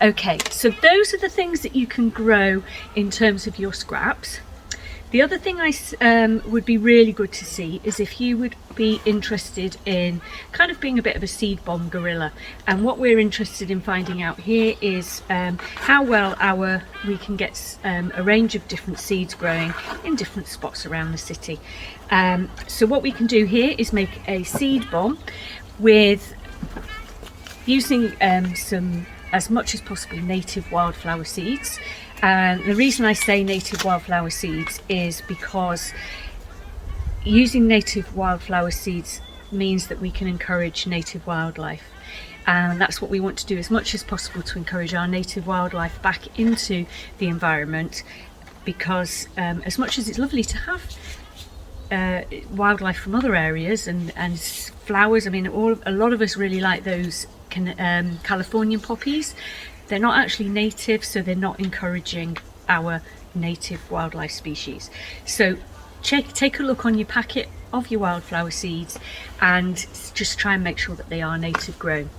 Okay, so those are the things that you can grow in terms of your scraps. The other thing would be really good to see is if you would be interested in kind of being a bit of a seed bomb gorilla. And what we're interested in finding out here is how well we can get a range of different seeds growing in different spots around the city. So what we can do here is make a seed bomb with using some, as much as possible, native wildflower seeds. And the reason I say native wildflower seeds is because using native wildflower seeds means that we can encourage native wildlife, and that's what we want to do as much as possible, to encourage our native wildlife back into the environment, because as much as it's lovely to have wildlife from other areas and flowers, I mean, a lot of us really like those Californian poppies. They're not actually native, so they're not encouraging our native wildlife species. So take a look on your packet of your wildflower seeds and just try and make sure that they are native grown.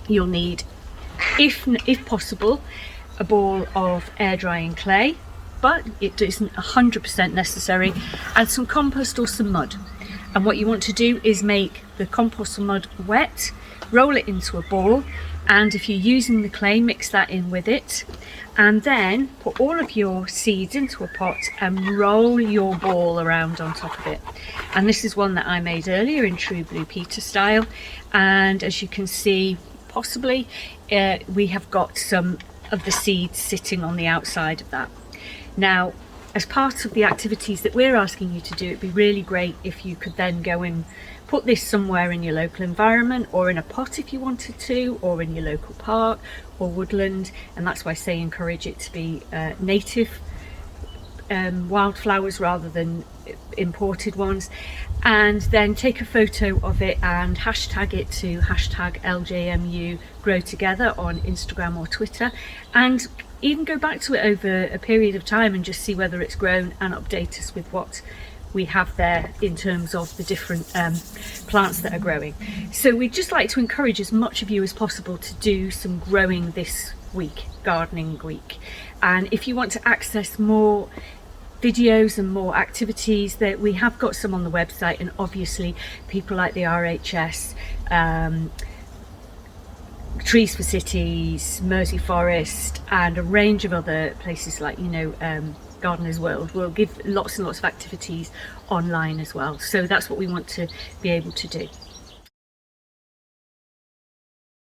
You'll need, if possible, a ball of air drying clay, but it isn't 100% necessary, and some compost or some mud. And what you want to do is make the compost or mud wet, roll it into a ball, and if you're using the clay, mix that in with it, and then put all of your seeds into a pot and roll your ball around on top of it. And this is one that I made earlier in true Blue Peter style, and as you can see, possibly we have got some of the seeds sitting on the outside of that. Now, as part of the activities that we're asking you to do, it'd be really great if you could then go and put this somewhere in your local environment, or in a pot if you wanted to, or in your local park or woodland. And that's why I say encourage it to be native wildflowers rather than imported ones. And then take a photo of it and hashtag it to #LJMU Grow Together on Instagram or Twitter, and even go back to it over a period of time and just see whether it's grown, and update us with what we have there in terms of the different plants that are growing. So we'd just like to encourage as much of you as possible to do some growing this week, gardening week. And if you want to access more videos and more activities, that we have got some on the website, and obviously people like the RHS, Trees for Cities, Mersey Forest, and a range of other places like, Gardener's World will give lots and lots of activities online as well. So that's what we want to be able to do.